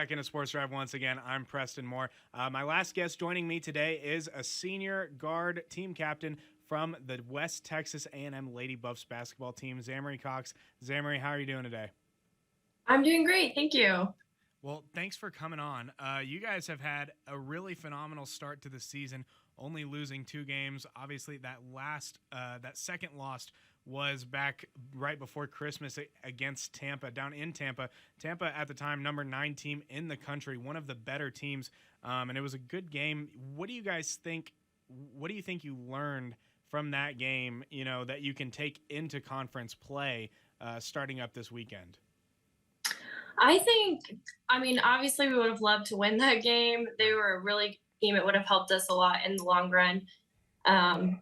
Back into Sports Drive once again. I'm Preston Moore. My last guest joining me today is a senior guard team captain from the West Texas A&M Lady Buffs basketball team, Zamorye Cox. Zamorye, how are you doing today? I'm doing great, thank you. Well, thanks for coming on. You guys have had a really phenomenal start to the season, only losing 2 games. Obviously, that second loss was back right before Christmas against Tampa, down in Tampa. Tampa at the time, number 9 team in the country, one of the better teams, and it was a good game. What do you guys think? What do you think you learned from that game? You know, that you can take into conference play starting up this weekend. Obviously, we would have loved to win that game. They were a really good team. It would have helped us a lot in the long run.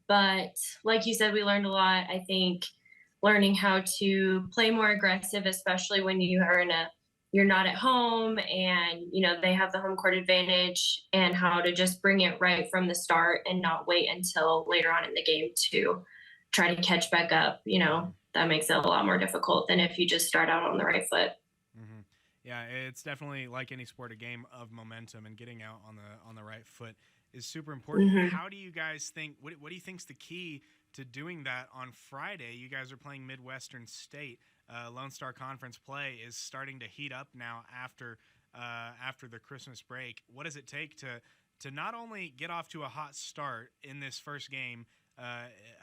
But like you said, we learned a lot. I think learning how to play more aggressive, especially when you're not at home and they have the home court advantage, and how to just bring it right from the start and not wait until later on in the game to try to catch back up. That makes it a lot more difficult than if you just start out on the right foot. Mm-hmm. Yeah, it's definitely like any sport, a game of momentum, and getting out on the right foot is super important. Mm-hmm. How do you guys think? What do you think's the key to doing that on Friday? You guys are playing Midwestern State. Lone Star Conference play is starting to heat up now after the Christmas break. What does it take to not only get off to a hot start in this first game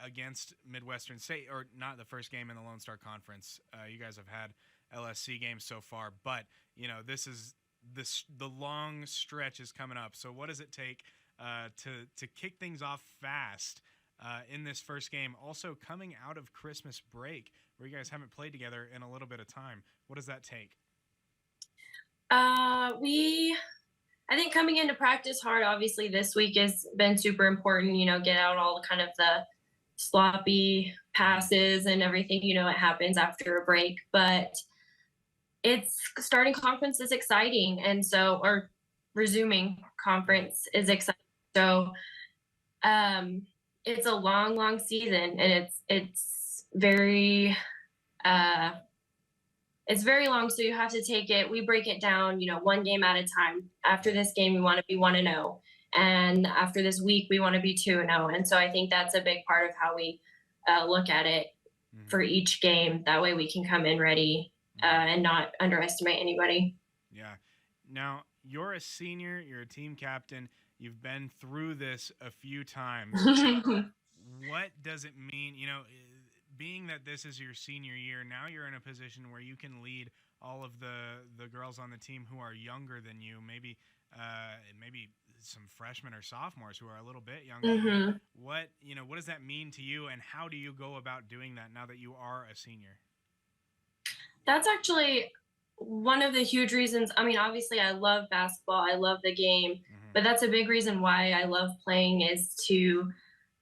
against Midwestern State, or not the first game in the Lone Star Conference? You guys have had LSC games so far, but the long stretch is coming up. So what does it take to kick things off fast in this first game? Also coming out of Christmas break, where you guys haven't played together in a little bit of time. What does that take? I think coming into practice hard, obviously this week has been super important, get out all kind of the sloppy passes and everything, it happens after a break, but it's starting conference is exciting. Or resuming conference is exciting. So, it's a long season, and it's very long. So you have to we break it down, one game at a time. After this game, we want to be 1-0. And after this week, we want to be 2-0. And so I think that's a big part of how we look at it for each game. That way we can come in ready and not underestimate anybody. Yeah. Now, you're a senior, you're a team captain. You've been through this a few times. What does it mean? Being that this is your senior year, now you're in a position where you can lead all of the girls on the team who are younger than you, maybe some freshmen or sophomores who are a little bit younger. Mm-hmm. What does that mean to you, and how do you go about doing that now that you are a senior? That's actually one of the huge reasons. Obviously, I love basketball. I love the game, but that's a big reason why I love playing, is to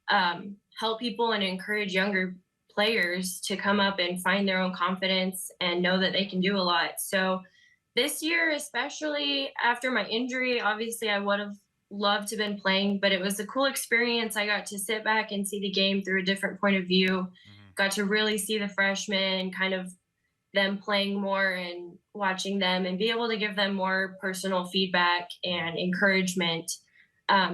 help people and encourage younger players to come up and find their own confidence and know that they can do a lot. So this year, especially after my injury, obviously I would have loved to have been playing, but it was a cool experience. I got to sit back and see the game through a different point of view, got to really see the freshmen, kind of them playing more and watching them, and be able to give them more personal feedback and encouragement.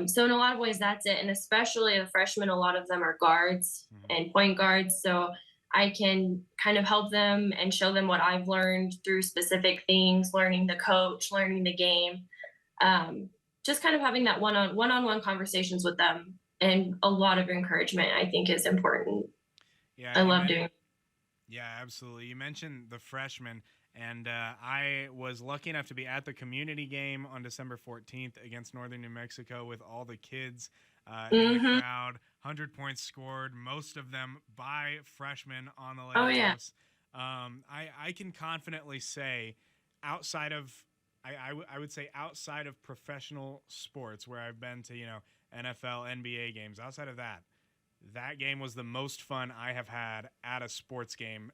So in a lot of ways, that's it. And especially the freshmen, a lot of them are guards and point guards. So I can kind of help them and show them what I've learned through specific things, learning the coach, learning the game, just kind of having that one-on-one conversations with them, and a lot of encouragement, I think, is important. Yeah, I love doing. Yeah, absolutely. You mentioned the freshmen, and I was lucky enough to be at the community game on December 14th against Northern New Mexico with all the kids in the crowd. 100 points scored, most of them by freshmen on the Lady Buffs. I can confidently say, outside of I would say outside of professional sports where I've been to NFL, NBA games, outside of that game was the most fun I have had at a sports game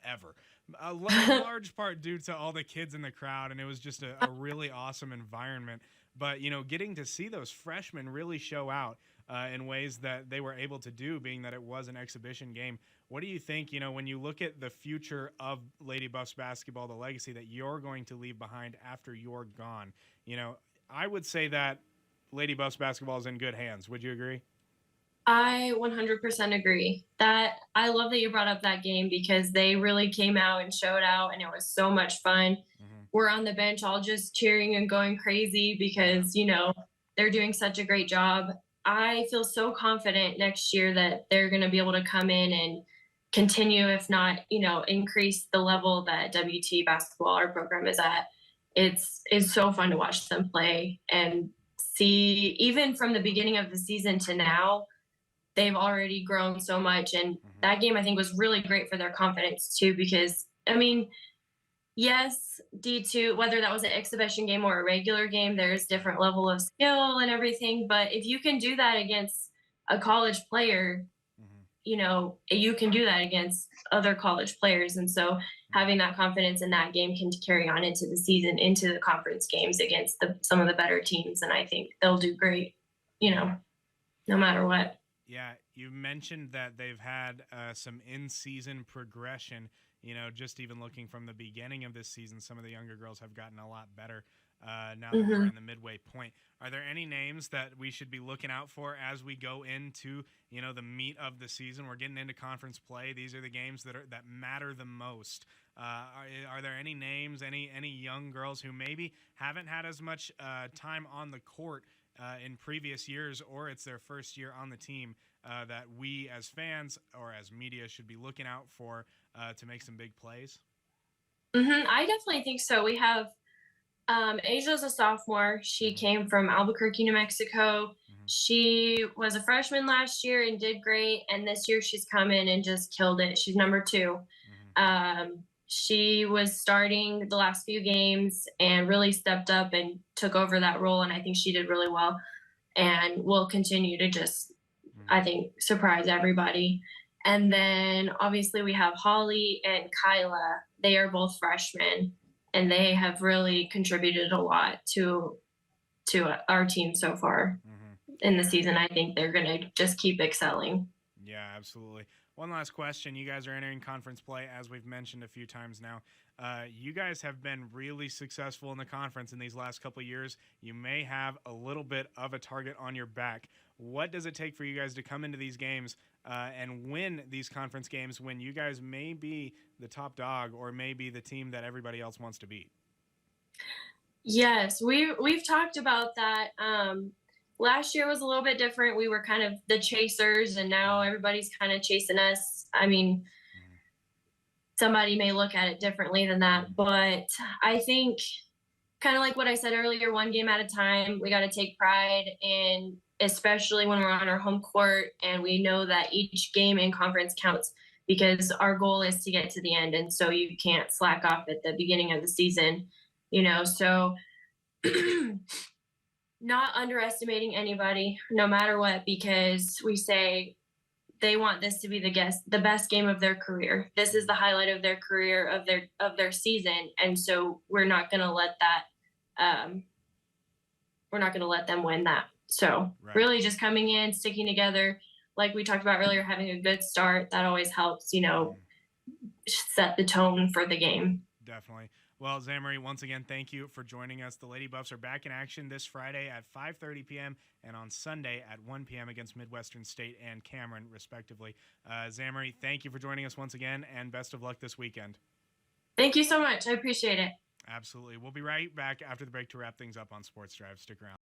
ever. A large part due to all the kids in the crowd, and it was just a really awesome environment. But, getting to see those freshmen really show out in ways that they were able to do, being that it was an exhibition game. What do you think, when you look at the future of Lady Buffs basketball, the legacy that you're going to leave behind after you're gone? I would say that Lady Buffs basketball is in good hands. Would you agree? I 100% agree. That I love that you brought up that game because they really came out and showed out, and it was so much fun. Mm-hmm. We're on the bench all just cheering and going crazy because, they're doing such a great job. I feel so confident next year that they're going to be able to come in and continue, if not, increase the level that WT basketball, our program, is at. It's so fun to watch them play and see, even from the beginning of the season to now, they've already grown so much. And Mm-hmm. that game, I think, was really great for their confidence too, because I mean, yes, D2, whether that was an exhibition game or a regular game, there's different level of skill and everything. But if you can do that against a college player, Mm-hmm. You can do that against other college players. And so having that confidence in that game can carry on into the season, into the conference games against some of the better teams. And I think they'll do great, no matter what. Yeah, you mentioned that they've had some in-season progression. Just even looking from the beginning of this season, some of the younger girls have gotten a lot better now that we're in the midway point. Are there any names that we should be looking out for as we go into, the meat of the season? We're getting into conference play. These are the games that matter the most. Are there any names, any young girls who maybe haven't had as much time on the court in previous years, or it's their first year on the team, that we as fans or as media should be looking out for to make some big plays? I definitely think so. We have Asia's a sophomore. She Mm-hmm. came from Albuquerque, New Mexico. Mm-hmm. She was a freshman last year and did great. And this year she's come in and just killed it. She's number 2. Mm-hmm. She was starting the last few games and really stepped up and took over that role. And I think she did really well and will continue to just, I think, surprise everybody. And then obviously we have Holly and Kyla. They are both freshmen and they have really contributed a lot to our team so far in the season. I think they're going to just keep excelling. Yeah, absolutely. One last question. You guys are entering conference play, as we've mentioned a few times now. You guys have been really successful in the conference in these last couple of years. You may have a little bit of a target on your back. What does it take for you guys to come into these games and win these conference games when you guys may be the top dog or maybe the team that everybody else wants to beat? Yes, we've talked about that. Last year was a little bit different. We were kind of the chasers, and now everybody's kind of chasing us. I mean, somebody may look at it differently than that, but I think, kind of like what I said earlier, one game at a time. We got to take pride in, especially when we're on our home court, and we know that each game in conference counts because our goal is to get to the end, and so you can't slack off at the beginning of the season, So not underestimating anybody, no matter what, because we say they want this to be the best game of their career. This is the highlight of their career, of their season, and so we're not going to let that. We're not going to let them win that. So really, just coming in, sticking together, like we talked about earlier, having a good start, that always helps. Set the tone for the game. Definitely. Well, Zamorye, once again, thank you for joining us. The Lady Buffs are back in action this Friday at 5:30 p.m. and on Sunday at 1 p.m. against Midwestern State and Cameron, respectively. Zamorye, thank you for joining us once again, and best of luck this weekend. Thank you so much. I appreciate it. Absolutely. We'll be right back after the break to wrap things up on Sports Drive. Stick around.